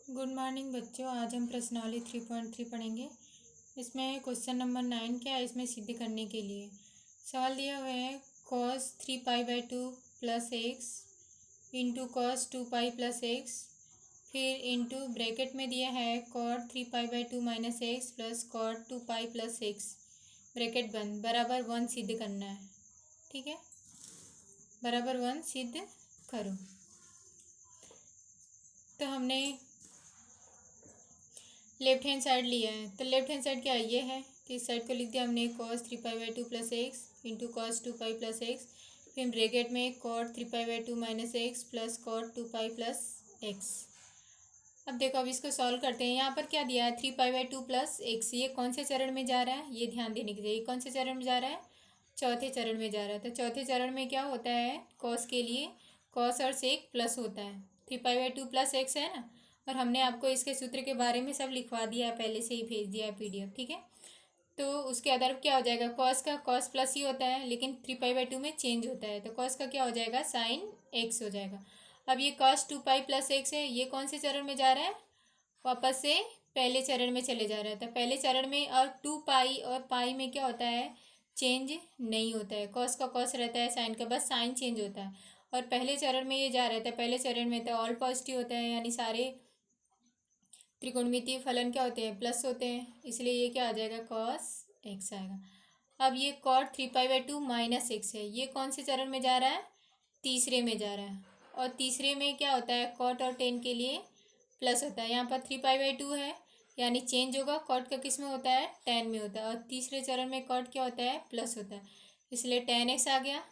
Good morning बच्चों। आज हम प्रश्नावली 3.3 पढ़ेंगे। इसमें क्वेश्चन नंबर 9 क्या है, इसमें सिद्ध करने के लिए सवाल दिया हुआ है। Cos 3π/2 plus x into cos 2π plus x, फिर इंटू ब्रैकेट में दिया है cot 3π/2 minus x plus cot 2π plus x, bracket बंद, बराबर 1 सिद्ध करना है। ठीक है, बराबर 1 सिद्ध करो। तो हमने लेफ्ट हैंड साइड लिया है, तो लेफ्ट हैंड साइड क्या है, ये है। तो इस साइड को लिख दिया हमने cos 3π/2 plus x into cos 2π plus x, फिर ब्रैकेट में cot 3π/2 minus x plus cot 2π plus x. अब देखो, अब इसको सॉल्व करते हैं। यहाँ पर क्या दिया है, 3π/2 प्लस एक्स, ये कौन से चरण में जा रहा है, ये ध्यान देने की चाहिए। कौन से चरण में जा रहा है, चौथे चरण में जा रहा है। तो चौथे चरण में क्या होता है, कॉस के लिए कॉस और सेक प्लस होता है। 3π/2 प्लस एक्स है ना, और हमने आपको इसके सूत्र के बारे में सब लिखवा दिया है, पहले से ही भेज दिया है PDF। ठीक है, तो उसके आधार पर क्या हो जाएगा, कॉस का कॉस प्लस ही होता है, लेकिन 3π/2 में चेंज होता है, तो कॉस का क्या हो जाएगा, साइन एक्स हो जाएगा। अब ये कॉस 2π प्लस एक्स है, ये कौन से चरण में जा रहा है, वापस से पहले चरण में चले जा रहा है। तो पहले चरण में और 2π और पाई में क्या होता है, चेंज नहीं होता है। कॉस का कॉस रहता है, साइन का बस साइन चेंज होता है। और पहले चरण में ये जा रहा था, पहले चरण में तो ऑल पॉजिटिव होता है, यानी सारे त्रिकोणमितीय फलन क्या होते हैं, प्लस होते हैं, इसलिए ये क्या आ जाएगा, कॉस एक्स आएगा। अब ये कॉट 3π/2 माइनस एक्स है, ये कौन से चरण में जा रहा है, तीसरे में जा रहा है। और तीसरे में क्या होता है, कॉट और टेन के लिए प्लस होता है। यहाँ पर 3π/2 है, यानी चेंज होगा, कॉट का किस में होता है, टेन में होता है। और तीसरे चरण में कॉट क्या होता है, प्लस होता है, इसलिए tan x आ गया।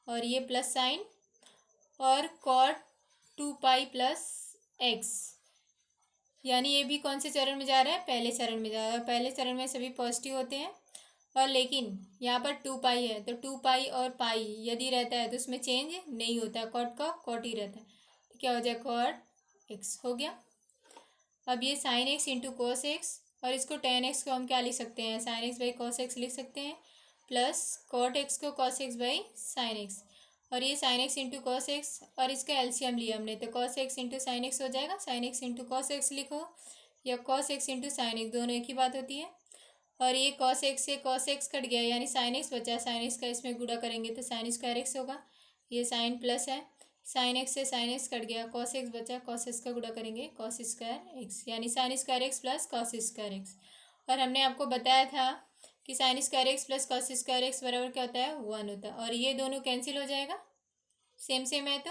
और ये प्लस साइन, और कॉट 2π प्लस एक्स, यानी ये भी कौन से चरण में जा रहा है, पहले चरण में जा रहा है। पहले चरण में सभी पॉजिटिव होते हैं, और लेकिन यहाँ पर 2π है, तो 2π और पाई यदि रहता है तो उसमें चेंज नहीं होता है, कॉट का कॉट ही रहता है। तो क्या हो जाए, कॉट एक्स हो गया। अब ये sign x into cos x, और इसको tan x को हम क्या लिख सकते हैं, sine x by cos x लिख सकते हैं, प्लस कॉट एक्स को cos x by sine x. और ये sign x into cos x, और इसका एलसीएम लिया हमने, तो cos x into sine x हो जाएगा। Sign x into cos x लिखो, या cos x into sine x, दोनों एक ही बात होती है। और ये कॉस एक्स से कॉस एक्स कट गया, यानी साइन एक्स बचा, साइन एक्स का इसमें गुणा करेंगे तो साइन स्क्वायर एक्स होगा। ये साइन प्लस है, साइन एक्स से साइन एक्स कट गया, कॉस एक्स बचा, कॉस एक्स का गुणा करेंगे कॉस स्क्वायर एक्स, यानी sine square x plus cos square x. और हमने आपको बताया था कि sine square x plus cos square x बराबर क्या होता है, 1 होता है। और ये दोनों कैंसिल हो जाएगा, सेम सेम है, तो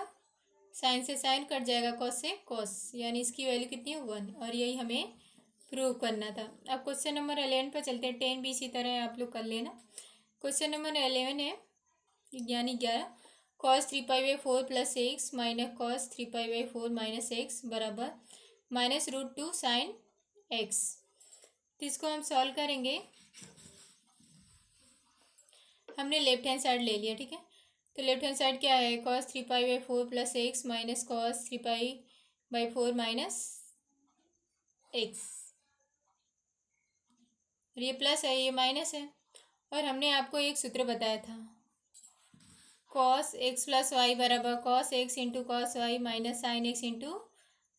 साइन से साइन कट जाएगा, कॉस से कॉस, यानी इसकी वैल्यू कितनी है, 1। और यही हमें प्रूव करना था। अब क्वेश्चन नंबर 11 पर चलते हैं। 10 भी इसी तरह है, आप लोग कर लेना। क्वेश्चन नंबर 11 है, यानी 11, cos 3π/4 plus x minus cos 3π/4 minus x बराबर -√2 साइन एक्स। तो इसको हम सॉल्व करेंगे। हमने लेफ्ट हैंड साइड ले लिया, ठीक है। तो लेफ्ट हैंड साइड क्या है, cos 3π/4 plus x minus cos 3π/4 minus x, ये प्लस है, ये माइनस है। और हमने आपको एक सूत्र बताया था, कॉस एक्स प्लस वाई बराबर cos x into cos y minus sine x into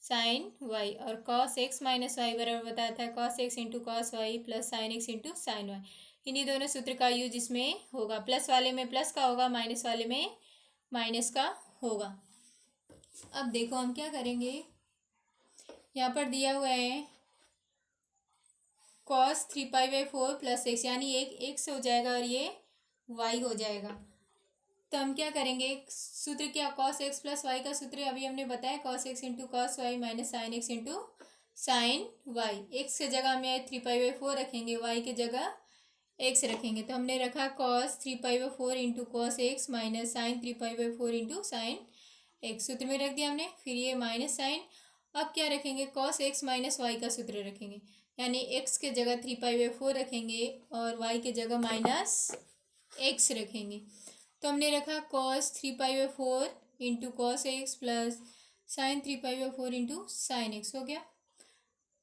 sine y. और कॉस एक्स माइनस वाई बराबर बताया था cos x into cos y plus sine x into sine y. इन्हीं दोनों सूत्र का यूज इसमें होगा, प्लस वाले में प्लस का होगा, माइनस वाले में माइनस का होगा। अब देखो हम क्या करेंगे, यहाँ पर दिया हुआ है कॉस 3π/4 प्लस एक्स, यानी एक एक्स हो जाएगा और ये वाई हो जाएगा। तो हम क्या करेंगे, सूत्र क्या, कॉस एक्स प्लस वाई का सूत्र अभी हमने बताया, cos x into cos y minus sine x into sine y. X के जगह में 3π/4 रखेंगे, वाई के जगह एक्स रखेंगे। तो हमने रखा cos 3π/4 into cos x minus sine 3π/4 into sine x, सूत्र में रख दिया हमने। फिर ये माइनस साइन, अब क्या रखेंगे, कॉस एक्स माइनस वाई का सूत्र रखेंगे, यानी एक्स के जगह 3π/4 रखेंगे और वाई के जगह माइनस एक्स रखेंगे। तो हमने रखा cos 3π/4 into cos x plus sine 3π/4 into sine x हो गया।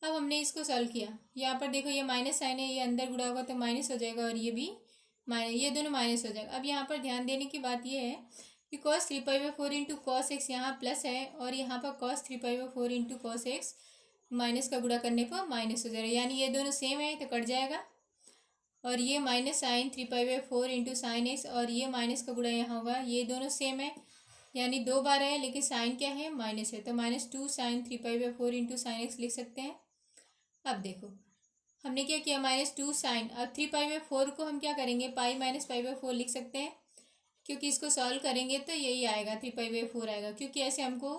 अब हमने इसको सॉल्व किया, यहाँ पर देखो ये माइनस साइन है, ये अंदर गुणा होगा तो माइनस हो जाएगा, और ये भी माइनस, ये दोनों माइनस हो जाएगा। अब यहाँ पर ध्यान देने की बात ये है कि कॉस 3π/4 इंटू कॉस एक्स यहाँ प्लस है, और यहाँ पर cos 3π/4 into cos x minus का गुणा करने पर माइनस हो जाएगा, यानी ये दोनों सेम है तो कट जाएगा। और ये minus sine 3π/4 into sine x, और ये माइनस का गुणा यहाँ होगा, ये दोनों सेम है यानी 2 बार है, लेकिन साइन क्या है, माइनस है, तो -2 साइन 3π/4 इंटू साइन एक्स लिख सकते हैं। अब देखो हमने क्या किया, -2 साइन, अब 3π/4 को हम क्या करेंगे, पाई माइनस π/4 लिख सकते हैं, क्योंकि इसको सॉल्व करेंगे तो यही आएगा, 3π/4 आएगा, क्योंकि ऐसे हमको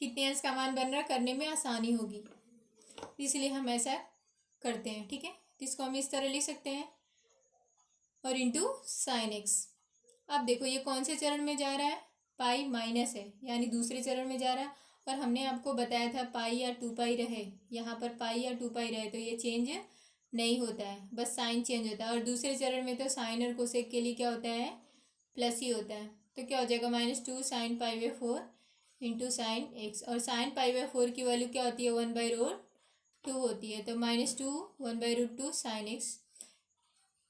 कितने अंश का मान बन रहा करने में आसानी होगी, इसलिए हम ऐसा करते हैं। ठीक है, तो इसको हम इस तरह लिख सकते हैं, और इंटू साइन एक्स। अब देखो ये कौन से चरण में जा रहा है, पाई माइनस है, यानी दूसरे चरण में जा रहा है, और हमने आपको बताया था पाई या 2π रहे, यहाँ पर पाई या 2π रहे तो ये चेंज नहीं होता है, बस साइन चेंज होता है, और दूसरे चरण में तो साइन और कोसेक के लिए क्या होता है, प्लस ही होता है, तो क्या हो जाएगा, -2 साइन π/4 इंटू साइन एक्स, और साइन π/4 की वैल्यू क्या होती है, 1/√2 होती है, तो -2 1/√2 साइन एक्स,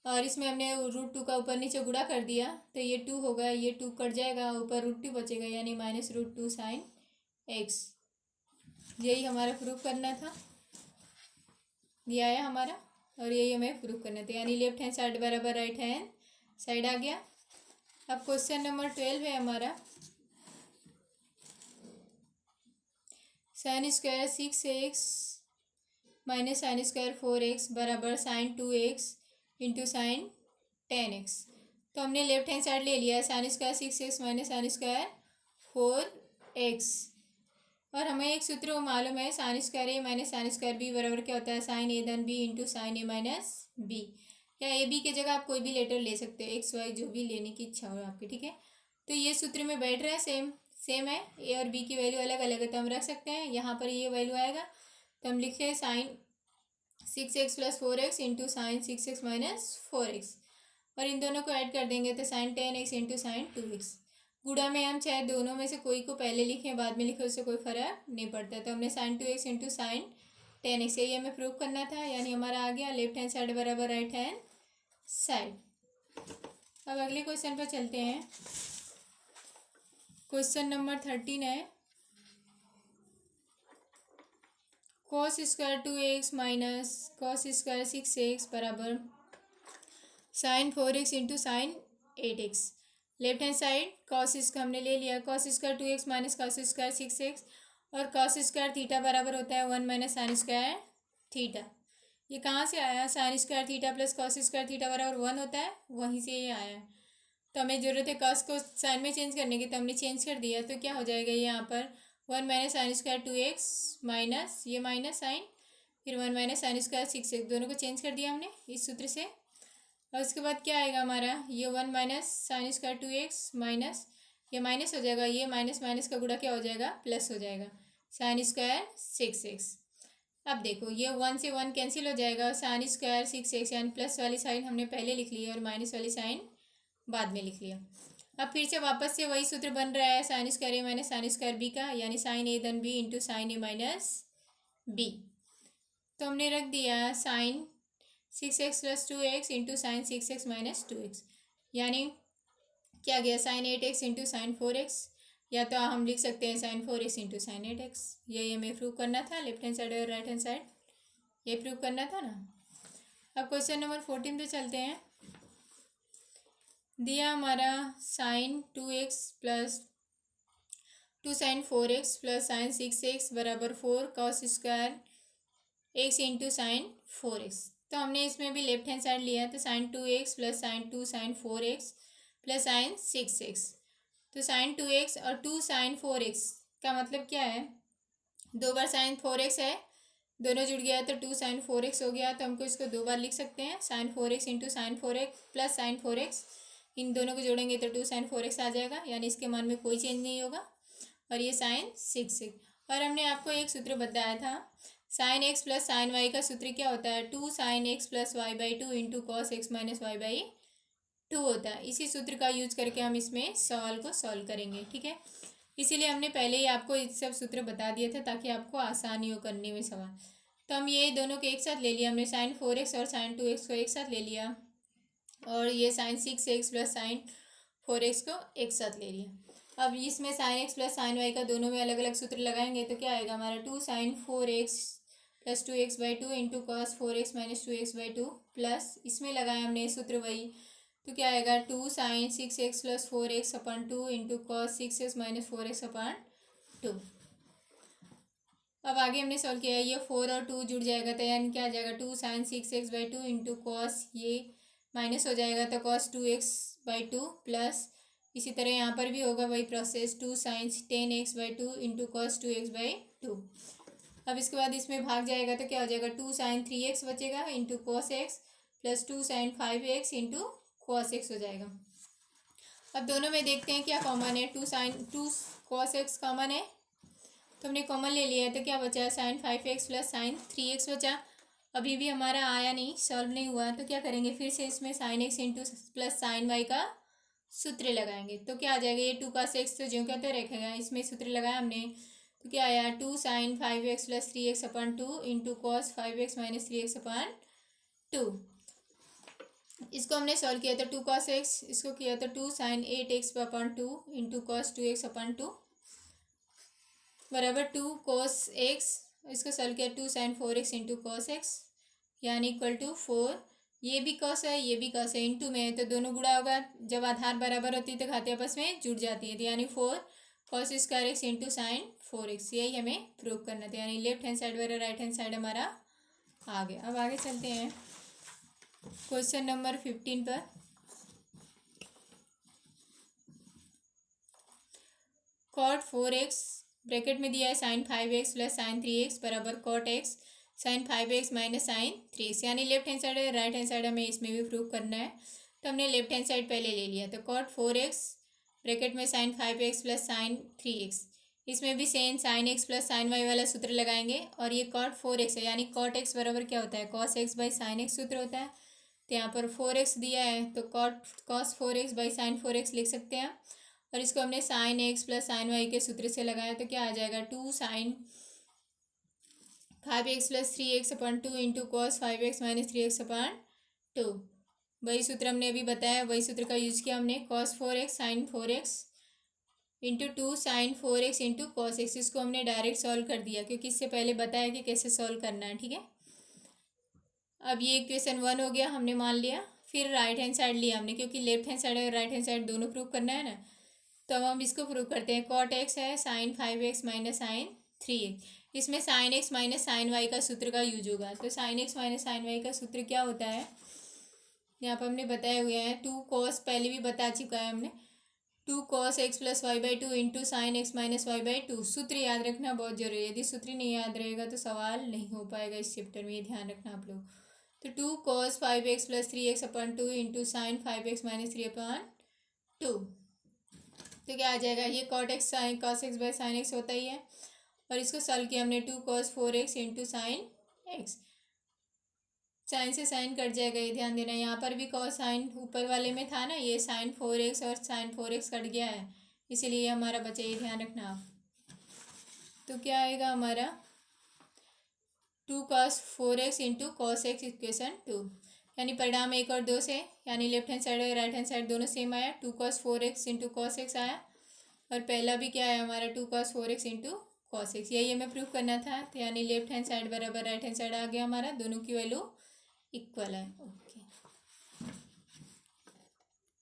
और इसमें हमने √2 का ऊपर नीचे गुणा कर दिया तो ये 2 होगा, ये 2 कट जाएगा, ऊपर √2 बचेगा, यानी -√2 साइन एक्स। यही हमारा प्रूफ करना था, ये आया हमारा, और यही हमें प्रूफ करना था, यानी लेफ्ट हैंड साइड बराबर राइट हैंड साइड आ गया। अब क्वेश्चन नंबर 12 है हमारा, sine square 6x minus sine square 4x बराबर sign 2x into sine 10x। तो हमने लेफ्ट हैंड साइड ले लिया, sine square 6x minus sine square 4x, और हमें एक सूत्र मालूम है, साइन स्क्वायर ए माइनस साइन स्क्वायर बी बराबर क्या होता है, साइन ए धन बी इंटू साइन ए माइनस बी, या ए बी की जगह आप कोई भी लेटर ले सकते हो, एक्स वाई जो भी लेने की इच्छा हो आपकी। ठीक है, तो ये सूत्र में बैठ रहा है, सेम है, ए और बी की वैल्यू अलग अलग है तो हम रख सकते हैं, यहाँ पर ये वैल्यू आएगा तो हम लिखते हैं sign 6x + 4x into sine 6x minus 4x, और इन दोनों को ऐड कर देंगे तो sign 10x into sine 2x। गुणा में हम चाहे दोनों में से कोई को पहले लिखें बाद में लिखें, उससे कोई फर्क नहीं पड़ता, तो हमने sign 2x into sine 10x, यही हमें प्रूव करना था, यानी हमारा आ गया लेफ्ट हैंड साइड बराबर राइट हैंड साइड। अब अगले क्वेश्चन पर चलते हैं, क्वेश्चन नंबर 13 है, cos स्क्वायर 2x माइनस cos स्क्वायर 6x बराबर sine 4x into sine 8x। Left hand side cos इसका हमने ले लिया, cos स्क्वायर 2x माइनस cos स्क्वायर 6x, और cos स्क्वायर थीटा बराबर होता है 1 माइनस साइन स्क्वायर थीटा। ये कहाँ से आया, sine square theta plus cos square theta बराबर 1 होता है, वहीं से ये आया, तो हमें ज़रूरत है cos को साइन में चेंज करने की, तो हमने चेंज कर दिया, तो क्या हो जाएगा यहाँ पर 1 minus sine square 2x minus ये माइनस साइन, फिर 1 माइनस साइन स्क्वायर 6x, दोनों को चेंज कर दिया हमने इस सूत्र से, और उसके बाद क्या आएगा हमारा, ये 1 minus sine square 2x minus ये माइनस हो जाएगा, ये माइनस माइनस का गुणा क्या हो जाएगा, प्लस हो जाएगा, साइन स्क्वायर 6x। अब देखो ये 1 से 1 कैंसिल हो जाएगा, साइन स्क्वायर 6x, यानी प्लस वाली साइन हमने पहले लिख ली और माइनस वाली साइन बाद में लिख लिया। अब फिर से वापस से वही सूत्र बन रहा है, साइन स्क्वायर ए माइनस साइन स्क्वायर बी का, यानी साइन ए धन बी इंटू साइन ए माइनस बी। तो हमने रख दिया sign 6x + 2x into sine 6x minus 2x, यानी क्या गया, sign 8x into sine 4x, या तो हम लिख सकते हैं sine 4x into sine 8x। यही हमें प्रूव करना था, लेफ्ट हैंड साइड और राइट हैंड साइड, ये प्रूव करना था ना। अब क्वेश्चन नंबर 14 पे चलते हैं, दिया हमारा sine 2x plus 2 sine 4x plus sine 6x बराबर 4 cos square x into sine 4x। तो हमने इसमें भी लेफ्ट हैंड साइड लिया, तो sine 2x plus sine 2 sine 4x plus sine 6x, तो साइन 2x और 2 साइन 4x का मतलब क्या है, 2 बार साइन 4x है, दोनों जुड़ गया तो 2 साइन 4x हो गया, तो हमको इसको 2 बार लिख सकते हैं, sine 4x into sine 4x plus sine 4x, इन दोनों को जोड़ेंगे तो 2 साइन 4x आ जाएगा, यानी इसके मान में कोई चेंज नहीं होगा, और ये साइन 6x। और हमने आपको एक सूत्र बताया था, sine x plus sine y का सूत्र क्या होता है, 2 sine x plus y/2 into cos x minus y/2 होता है। इसी सूत्र का यूज करके हम इसमें सवाल को सॉल्व करेंगे। ठीक है, इसीलिए हमने पहले ही आपको ये सब सूत्र बता दिए थे ताकि आपको आसानी हो करने में सवाल। तो हम ये दोनों को एक साथ ले लिया, हमने साइन 4x और साइन 2x को एक साथ ले लिया, और ये sign 6x plus sine 4x को एक साथ ले लिया। अब इसमें sine x plus sine y का दोनों में अलग अलग सूत्र लगाएंगे तो क्या आएगा हमारा 2 sin 4x plus 2x/2 into cos 4x minus 2x/2 plus इसमें लगाया हमने सूत्र वही, तो क्या आएगा 2 sin 6x plus 4x/2 into cos 6x minus 4x/2। अब आगे हमने सॉल्व किया है, ये 4 और 2 जुड़ जाएगा तो यानी क्या आ जाएगा 2 sin 6x/2 इंटू कॉस ये माइनस हो जाएगा तो कॉस 2x/2 प्लस इसी तरह यहाँ पर भी होगा वही process 2 sin 10x/2 into cos 2x/2। अब इसके बाद इसमें भाग जाएगा तो क्या हो जाएगा 2 sin 3x बचेगा into cos x plus 2 sin 5x into cos x हो जाएगा। अब दोनों में देखते हैं क्या कॉमन है, 2 कॉस एक्स कॉमन है तो हमने कॉमन ले लिया है तो क्या बचा sin 5x plus sin 3x बचा। अभी भी हमारा आया नहीं, सॉल्व नहीं हुआ, तो क्या करेंगे फिर से इसमें sin x into plus sin y का सूत्र लगाएंगे तो क्या आ जाएगा ये 2 cos x तो ज्यों क्या तो रखेगा, इसमें सूत्र लगाया हमने तो क्या आया 2 sin 5x plus 3x/2 into cos 5x minus 3x/2। इसको हमने सॉल्व किया तो 2 cos x, इसको किया तो 2 sin 8x/2 into cos 2x/2 बराबर 2 cos x, इसको सॉल्व किया 2 sin 4x into cos x यानी इक्वल टू 4, ये भी कॉस है ये भी कॉस है, इंटू में है तो दोनों गुणा होगा, जब आधार बराबर होती है तो घाते आपस में जुड़ जाती है तो यानी 4 cos square x into sine 4x, यही हमें प्रूव करना था, यानी लेफ्ट हैंड साइड वाला राइट हैंड साइड हमारा आ गया। अब आगे चलते हैं क्वेश्चन नंबर 15 पर। cot 4x ब्रैकेट में दिया है sin 5x plus sin 3x बराबर cot x sin 5x minus sin 3x, यानी left hand side right hand side हमें इसमें भी प्रूव करना है तो हमने लेफ्ट हैंड साइड पहले ले लिया तो cot 4x ब्रैकेट में sin 5x plus sin 3x, इसमें भी same sin x plus sin y वाला सूत्र लगाएंगे और ये cot 4x है यानी cot x बराबर क्या होता है cos x by sin x सूत्र होता है तो यहाँ पर 4x दिया है तो cos 4x by sin 4x लिख सकते हैं और इसको हमने sin x plus sin y के सूत्र से लगाया तो क्या आ जाएगा 2 sin 5x plus 3x/2 into cos 5x minus 3x/2, वही सूत्र हमने अभी बताया, वही सूत्र का यूज किया हमने cos 4x sin 4x into 2 sin 4x into cos x, इसको हमने डायरेक्ट सॉल्व कर दिया क्योंकि इससे पहले बताया कि कैसे सॉल्व करना है, ठीक है। अब ये इक्वेशन 1 हो गया हमने मान लिया, फिर राइट हैंड साइड लिया हमने क्योंकि लेफ्ट हैंड साइड और राइट हैंड साइड दोनों प्रूव करना है ना, तो अब हम इसको प्रूव करते हैं। cot x है sin 5x minus sin 3x, इसमें sin x minus sin y का सूत्र का यूज होगा तो sin x minus sin y का सूत्र क्या होता है यहाँ पर हमने बताए हुए हैं 2 cos, पहले भी बता चुका है हमने 2 cos x plus y/2 into sine x minus y/2, सूत्र याद रखना बहुत जरूरी है, यदि सूत्र नहीं याद रहेगा तो सवाल नहीं हो पाएगा इस चैप्टर में, ये ध्यान रखना आप लोग। तो 2 cos 5x plus 3x/2 into sine 5x minus 3/2, तो क्या आ जाएगा ये cot x sine cos x by sine x होता ही है और इसको सॉल्व किया हमने 2 cos 4x into sine x, sine से साइन कट जाएगा, ये ध्यान देना, यहाँ पर भी cos साइन ऊपर वाले में था ना, ये sin 4x और sin 4x कट गया है इसीलिए ये हमारा बचा, ये ध्यान रखना आप। तो क्या आएगा हमारा 2 cos 4x into cos x equation 2, यानी परिणाम 1 और 2 से, यानी लेफ्ट हैंड साइड और राइट हैंड साइड दोनों सेम आया, 2 cos 4x into cos x आया और पहला भी क्या है हमारा 2 cos 4x into cos x, यही हमें प्रूफ करना था तो यानी लेफ्ट हैंड साइड बराबर राइट हैंड साइड आ गया हमारा, दोनों की वैल्यू इक्वल है। ओके।